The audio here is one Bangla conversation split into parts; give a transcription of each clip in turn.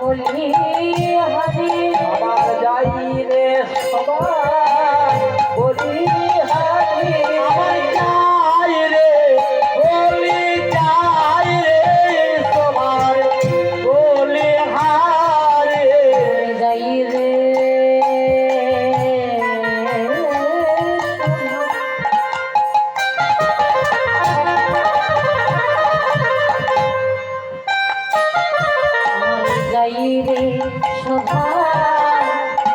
বলি হারি আমার যাই রে সবাই বলি হারি আমার যাই রে বলি যাই রে সবার বলি হারে যাই রে যাই রে শোভা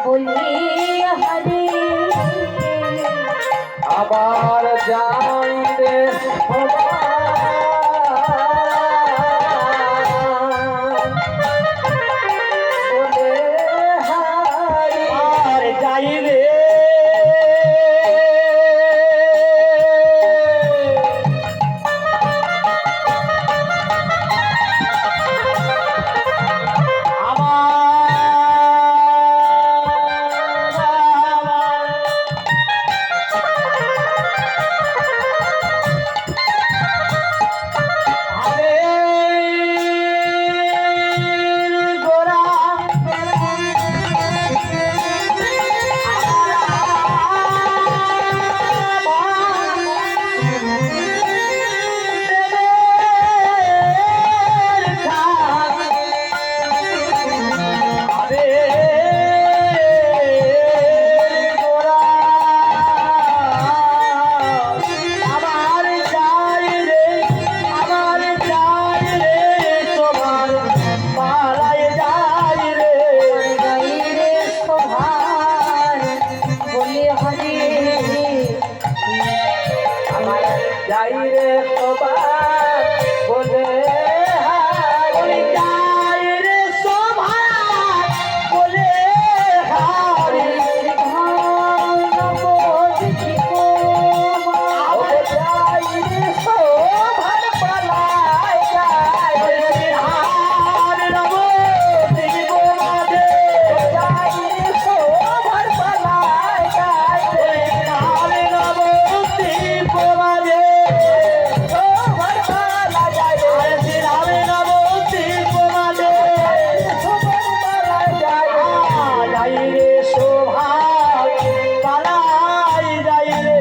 বলি হারি আবার যাই রে সবাই বলে হারি আর যাই রে যাই রে সবাই বলে হারি যাই রে সভায় বলে হারে যাই রে সবাই পালাই যাই হার রব দিব মাঝে যাই রে সবাই পালাই যাই হার রব দিব মাঝে সবাই পালাই যাই আর সিরাবে রব দিব মাঝে সবাই পালাই যাই যাই রে সভায় পালাই যাই রে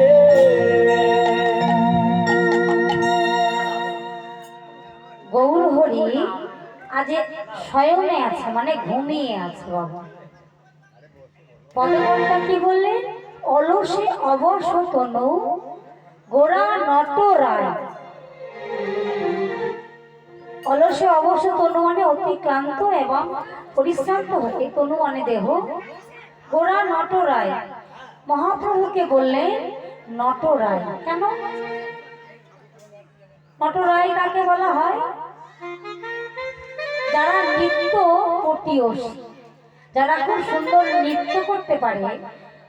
গৌর হরি আজ শয়নে আছে মানে ঘুমিয়ে আছে বাবা। পদকর্তা কি বললেন? অলসে অবশ তনু গোরা নট রায়। অলসে অবশ তনু মানে অতি ক্লান্ত এবং পরিশ্রান্ত হতে তনু মানে দেহ। গোরা নট রায় মহাপ্রভুকে বললেন নট রায়। কেন নট রায় কাকে বলা হয়? যারা নৃত্য পটীয়সী, যারা খুব সুন্দর নৃত্য করতে পারে,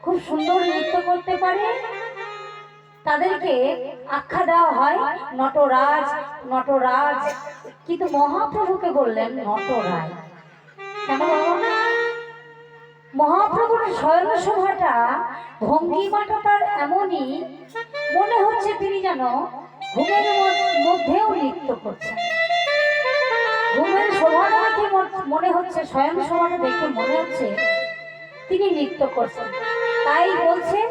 খুব সুন্দর নৃত্য করতে পারে, তাদেরকে আখ্যা দেওয়া হয় নটরাজ নটরাজ। কিন্তু মহাপ্রভুকে বললেন নটরায়। কেন বাবা? মহাপ্রভুর শয়ন শোভাটা, ভঙ্গিমাটা তার এমনই মনে হচ্ছে তিনি যেন ঘুমের মধ্যেও নৃত্য করছেন। ঘুমের শোভাটা দেখে মনে হচ্ছে, শয়ন শোভাটা দেখে মনে হচ্ছে তিনি নৃত্য করছেন। তাই বলছেন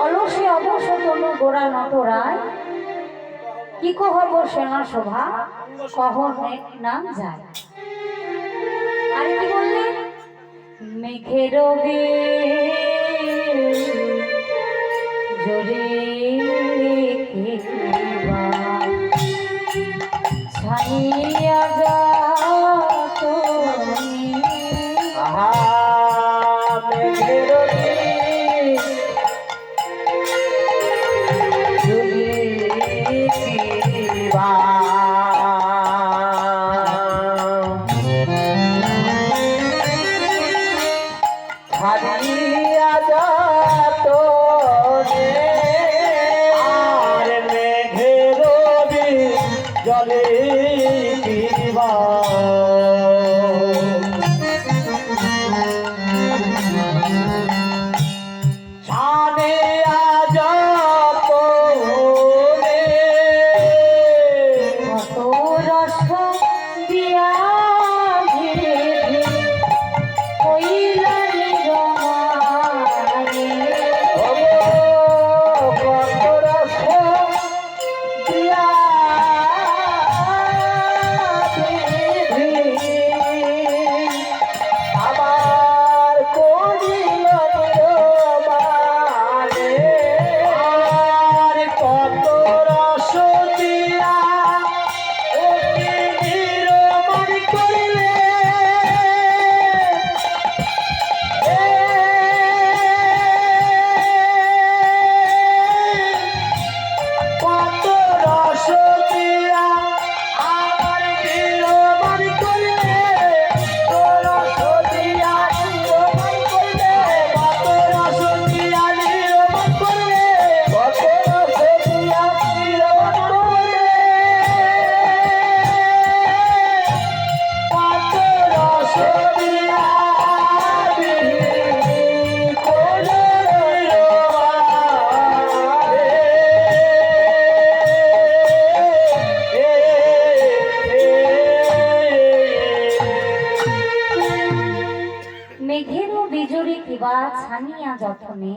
অলসে অবশ তনু গোরা নটরায় কি কহব সেনা শোভা কহ নাম যায়। আর কি বললেন? মেঘের জোরে ছাইয়া যা হারিয়া যাত রে কিবা ছানিয়া যতনে,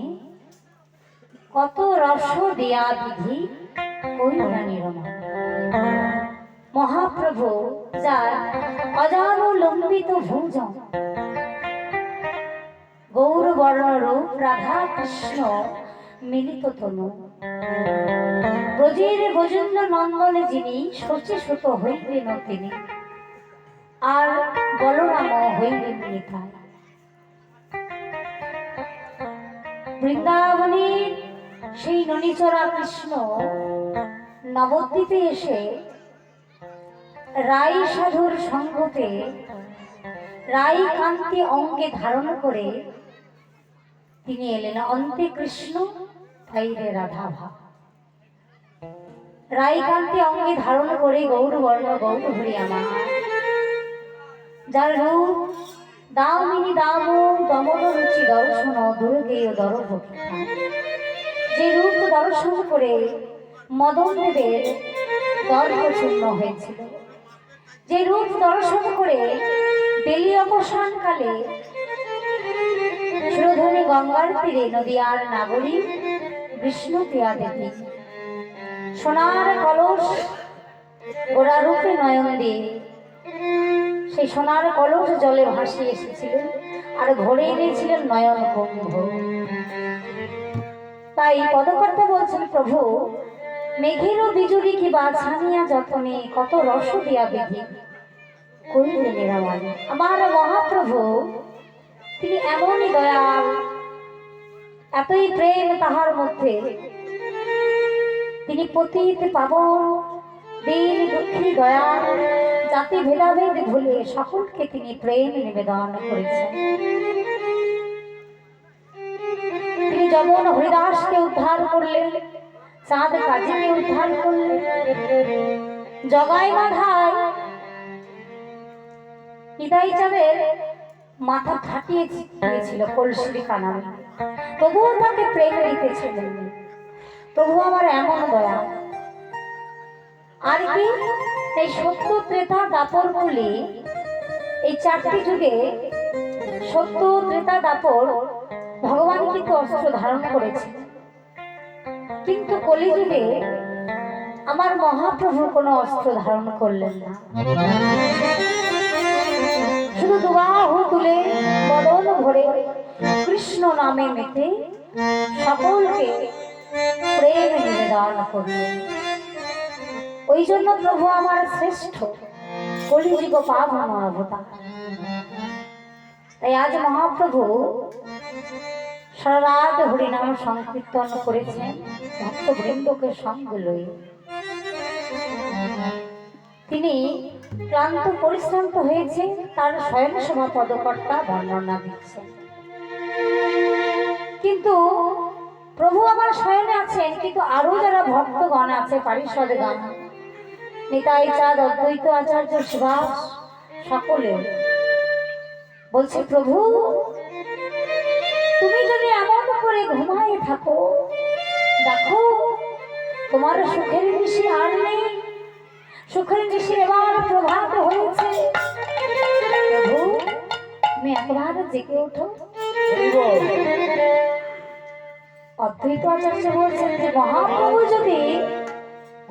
কত রস দেয়া বিধি কইরা নিরমা। মহাপ্রভু যার অজানুলম্বিত ভুজন, গৌর বর্ণ রূপ রাধা কৃষ্ণ মিলিত তনু, ব্রজের গজেন্দ্র নন্দনে যিনি শচী সুত হইলেন তিনি, আর বলরাম হইলেন নিতাই। বৃন্দাবনের সেই ননীচরা কৃষ্ণ নবদ্বীপে এসে রাই সাধুর সঙ্গতে রাই কান্তি অঙ্গে ধারণ করে তিনি এলেন অন্তে কৃষ্ণ বাইরে রাধা ভাব। রাই কান্তি অঙ্গে ধারণ করে গৌর বর্ণ গৌর হরি আমার, যার রূপ দামিনী দাম দমন রুচি দর্শন দুর্গেয় দরভূষা, যে রূপ দর্শন করে মদন দেবের দর্পচূর্ণ হয়েছিল, যে রূপ দর্শন করে বেলি অবসান কালে সুরধনী গঙ্গার তীরে নদীয়ার নাগরী বিষ্ণুপ্রিয়া দেবী সোনার কলস ওরা রূপে নয়ন দিয়ে সেই সোনার কলস জলে ভাসিয়ে এসেছিলেন আর ঘরে এনেছিলেন নয়ন কুম্ভ। তাই পদকর্তা বলছেন, প্রভু মেঘেরও বিজুরি কি বা ছানিয়া যতনে, কত রস দিয়া বিধি কইলে নিরাময়। আমার মহাপ্রভু তিনি এমনই দয়াল, এতই প্রেম তাহার মধ্যে, তিনি পতিত পাবন দীন দুঃখী দয়াল, জাতি ভেদাভেদ ভুলে সকলকে তিনি প্রেম নিবেদন করেছেন। তিনি যমন হরিদাসকে উদ্ধার করলেন, চাঁদ কাজীকে উদ্ধার করলেন, জগাই মাধায় হৃদয় চাঁদের মাথা ফাটিয়ে দিয়েছিল কলসুরি কানামে, তবুও তাকে প্রেম রেখেছিলেন। প্রভু আমার এমন দয়া। আর কি এই সত্য ত্রেতা দাপর বলে এই চারটি যুগে সত্য ত্রেতা দাপর ভগবান কিন্তু অস্ত্র ধারণ করেছে, কিন্তু কলিযুগে আমার মহাপ্রভু কোনো অস্ত্র ধারণ করলেন না, শুধু দুবাহু তুলে বদন ভরে কৃষ্ণ নামে মেতে সকলকে প্রেম নিবেদন করলেন। ওই জন্য প্রভু আমার শ্রেষ্ঠ কলিযুগ পাবন অবতার। তাই আজ মহাপ্রভু সারা রাত হরিনাম সংকীর্তন করেছেন ভক্তবৃন্দকে সঙ্গে লয়ে। তিনি ক্লান্ত পরিশ্রান্ত হয়েছে, তার স্বয়ংসভা পদকর্তা বর্ণনা দিচ্ছেন। কিন্তু প্রভু আমার শয়নে আছেন, কিন্তু আরো যারা ভক্তগণ আছে পারিষদগণ, নিতাই চাঁদ অদ্বৈত আচার্য সুভাষ সকলে বলছে, প্রভু তুমি যদি এমন করে ঘুমায় থাকো, দেখো তোমার সুখের নিশি আর নেই, সুখের নিশি এবার প্রভাত হয়েছে, প্রভু তুমি একবার জেগে ওঠো। অদ্বৈত আচার্য বলছেন যে মহাপ্রভু যদি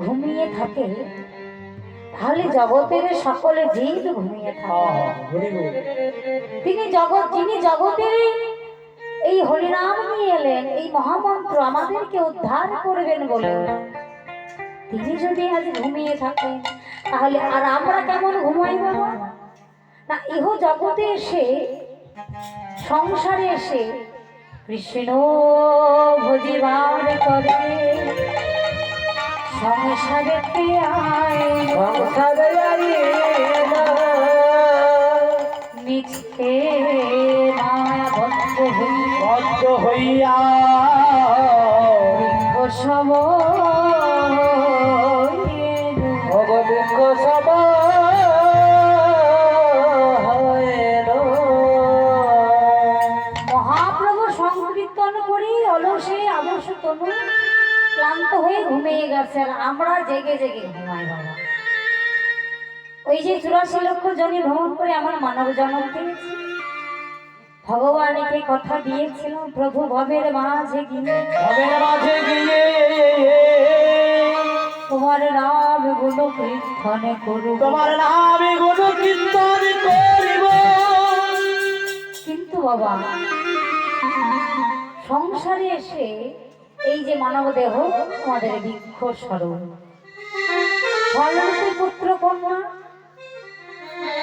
ঘুমিয়ে থাকে তাহলে জগতের সকলে জীব ঘুমিয়ে থাকে। যিনি জগতের এই হরিনাম নিয়ে এলেন, এই মহামন্ত্র আমাদেরকে উদ্ধার করবেন বলে, তিনি যদি আজ ঘুমিয়ে থাকেন তাহলে আর আমরা কেমন ঘুমাইব না? ইহ জগতে এসে সংসারে এসে কৃষ্ণ ভজিবার করে সংসারেতে সংসারে মিছে মায়া বদ্ধ হইয়া সব ভগবৃক্ষ সব মহাপ্রভু সংকীর্তন করি অলসে আবশ তনু ক্লান্ত হয়ে ঘুমিয়ে গেছে, আর আমরা জেগে জেগে ঘুমাই। বাবা ওই যে 84 লক্ষ জনে ভ্রমণ করে আমার মানব জন্ম পেয়েছি, ভগবানকে কথা দিয়েছিল প্রভু ভবের মাঝে গিয়ে ভবের মাঝে গিয়ে তোমার নাম গুণ কীর্তনে করব। তোমার নামে গুণ কীর্তন করিব। কিন্তু বাবা সংসারে এসে এই যে মানব দেহ আমাদের বৃক্ষ স্বরূপ ফলরূপী পুত্র কন্যা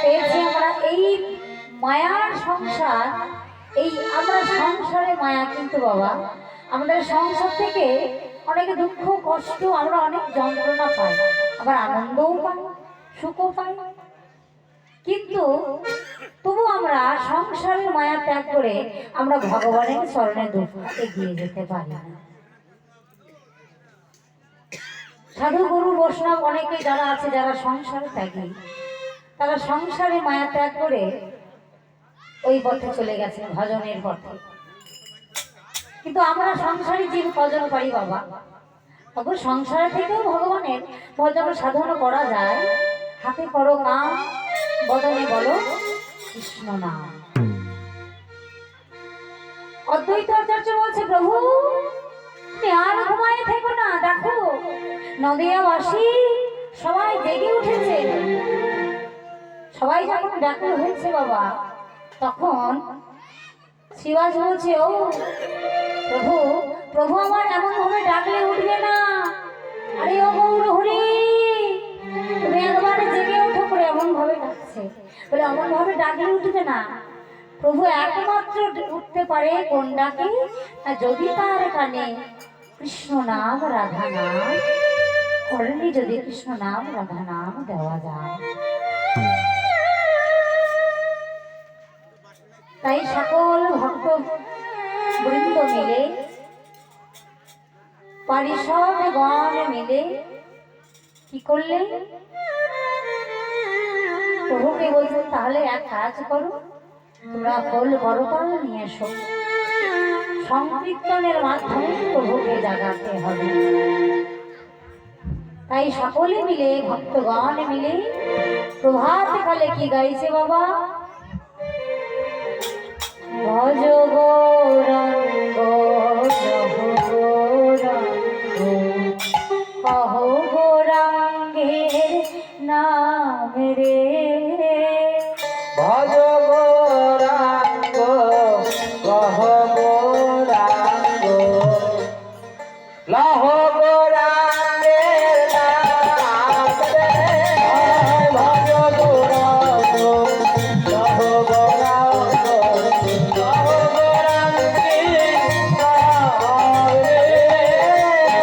পেয়েছি আমরা এই মায়ার সংসার, এই আমরা সংসারে মায়া, কিন্তু বাবা আমাদের সংসার থেকে অনেক দুঃখ কষ্ট, আমরা অনেক যন্ত্রণা পাই, আবার আনন্দও পাই, সুখও পাই, কিন্তু তবু আমরা সংসারের মায়া ত্যাগ করে আমরা ভগবানের চরণে এগিয়ে যেতে পারি না। সাধু গুরু বৈষ্ণব অনেকে যারা আছে যারা সংসারে ত্যাগী, তারা সংসারে মায়া ত্যাগ করে ওই পথে চলে গেছে ভজনের পথে। কিন্তু আমরা সংসারী জীব কজন পারি বাবা, তবু সংসার থেকেও ভগবানের ভজন সাধন করা যায়। হাতে করো নাম, বদনে বলো কৃষ্ণ নাম। অদ্বৈত আচার্য বলছে প্রভু তুমি আর ঘুমায় থেকো না, দেখো নদিয়াবাসী সবাই জেগে উঠেছে। সবাই যখন ব্যাকুল হয়েছে বাবা, তখন শিবাজ বলছে ও প্রভু, প্রভু আমার এমন ভাবে ডাকলে উঠবে না। আরে ও গৌর হরি, তুমি একবারে জেগে ওঠো করে এমন ভাবে ডাকছে, বলে এমন ভাবে ডাকলে উঠবে না। প্রভু একমাত্র উঠতে পারে কোন ডাকে, যদি তার কানে কৃষ্ণ নাম রাধা নাম করেনি, যদি কৃষ্ণ নাম রাধা নাম দেওয়া যায়। তাই সকল ভক্ত বৃন্দ মিলে, পারিষদ গণ মিলে কি করলে, প্রভুকে বলছেন তাহলে এক কাজ করো, তোমরা খোল করতাল নিয়ে এসো, সংকীর্তনের মাধ্যমে প্রভুকে জাগাতে হবে। তাই সকলে মিলে ভক্তগণ মিলে প্রভাত কালে কি গাইছে বাবা, ভজ গৌরাঙ্গ প্রভ গৌরাঙ্গ কহ গৌরাঙ্গের নাম রে। ভজ গৌরাঙ্গ কহ গৌরাঙ্গ লহ গৌরাঙ্গের নাম রে। ভজ গৌরাঙ্গ লহ গৌরাঙ্গ লহ গৌরাঙ্গের নাম রে।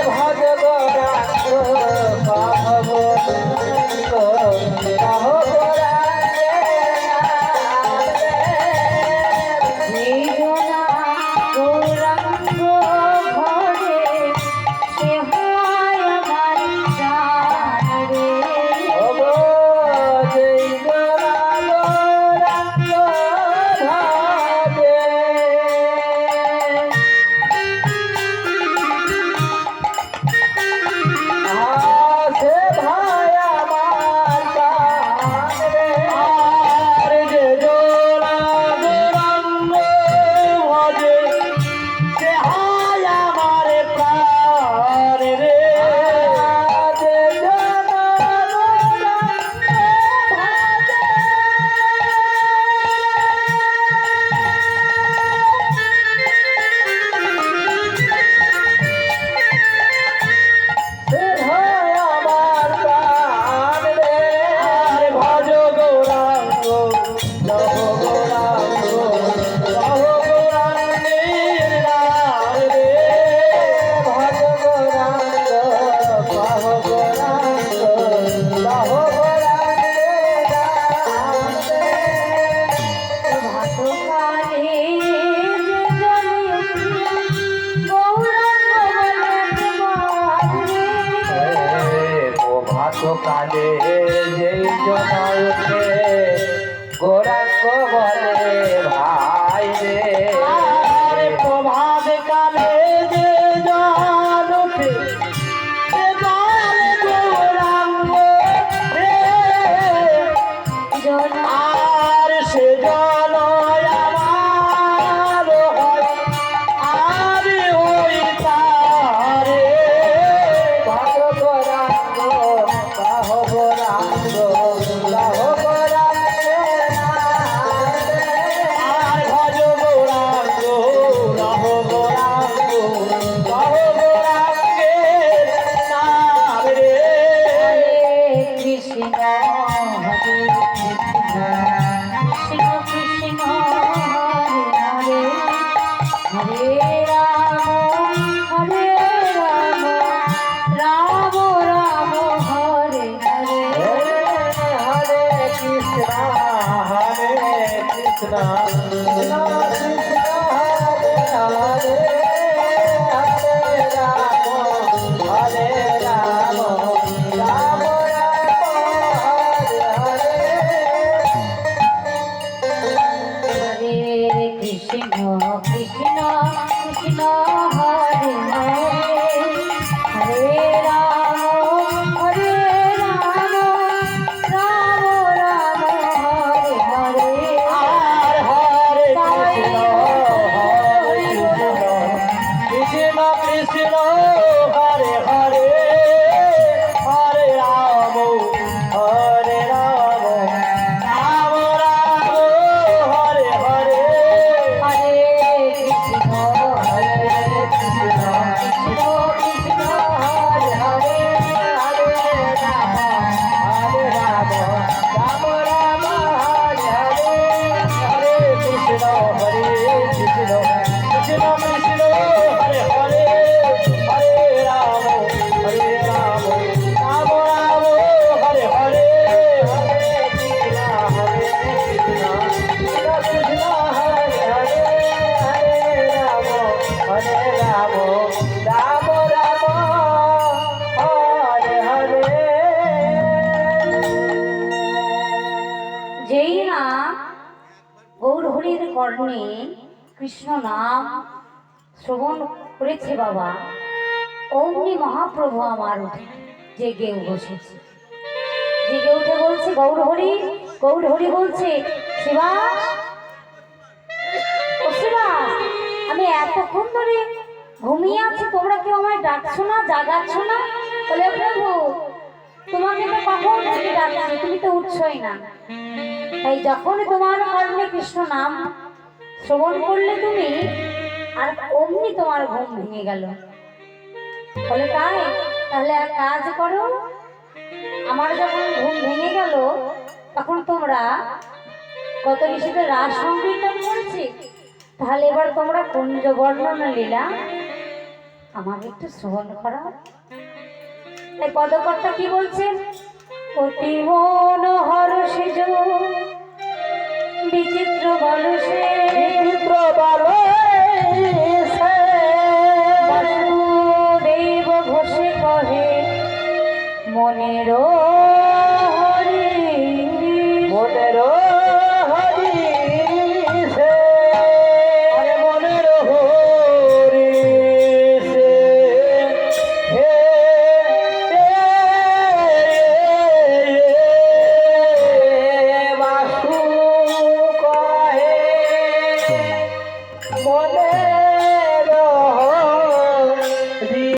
ভজ গৌরাঙ্গ কহ গৌরাঙ্গ লহ গৌরাঙ্গের নাম রে। বেদনা গৌরাঙ্গ ঘরে সে হয় আমার প্রাণ রে। ওগো জয় গৌরাঙ্গ ভাবে। আসে ভাই আমার প্রাণ রে। আর যে জোড়া গৌরাঙ্গ ভজে, সে হয় আমার প্রাণ রে। যে জন গৌরাঙ্গ সে ভাই আমার প্রাণ রে। আর ভজ গৌরাঙ্গ লহ গৌরাঙ্গ লহ গৌরাঙ্গের নাম রে। ভজ গৌরাঙ্গ কহ গৌরাঙ্গ লহ গৌরাঙ্গের নাম রে। ভাতকালে যে জলে উঠিয়া গৌরাঙ্গ বলে প্রভাত কালে যেই জন উঠে গৌরাঙ্গ বলে ভাই রে। আর প্রভাত কালে যে জল উঠে, সে জল গৌরাঙ্গ রে। জনা আর সে জল আমার কৃষ্ণ কৃষ্ণ কৃষ্ণ হরে হরে হরে রাম হরে রাম রাম রাম হরে হরে হরে কৃষ্ণ কৃষ্ণ কৃষ্ণ হরে হরে হরে রাম রাম রাম হরে হরে আর হরে কৃষ্ণ কৃষ্ণ হরে হরে হরে রাম হরে রাম রাম রাম হরে হরে হরে কৃষ্ণ কৃষ্ণ কৃষ্ণ হরে হরে হরে রাম হরে রাম রাম রাম হরে হরে হরে কৃষ্ণ কৃষ্ণ কৃষ্ণ হরে হরে হরে রাম রাম রাম হরে হরে হরে কৃষ্ণ কৃষ্ণ কৃষ্ণ হরে হরে হরে রাম রাম রাম হরে হরে যেই না গৌর হরির কর্ণে কৃষ্ণ নাম শ্রবণ করেছে বাবা, অমনি মহাপ্রভু আমার উঠে জেগে বসেছে। জেগে উঠে বলছে গৌর হরি বলছে শিবাস, ও শিবাস, আমি এতক্ষণ ধরে ঘুমিয়ে আছি, তোমরা কেউ আমায় ডাকছো না, জাগাচ্ছ না? বলে প্রভু তোমাকে তো কখন থেকে ডাকছি, তুমি তো উঠছই না। তাই যখন তোমার কর্ণে কৃষ্ণ নাম শ্রবণ করলে তুমি, আর অমনি তোমার ঘুম ভেঙে গেল। বলে তাই, তাহলে এক কাজ করো, আমার যখন ঘুম ভেঙে গেল তখন তোমরা কত নিষেধে রাস সংকীর্তন করেছি, তাহলে এবার তোমরা কুঞ্জ বর্ণনা লীলা আমাকে একটু শ্রবণ করো। তাই পদকর্তা কি বলছেন? অতি মনোহর সেজ বিচিত্র বলসে বিচিত্র বলে বাসুদেব ঘোষে কহে মনের হরি মনের হরি সে আরে মনের হরি সে হে বাসু কহে মনের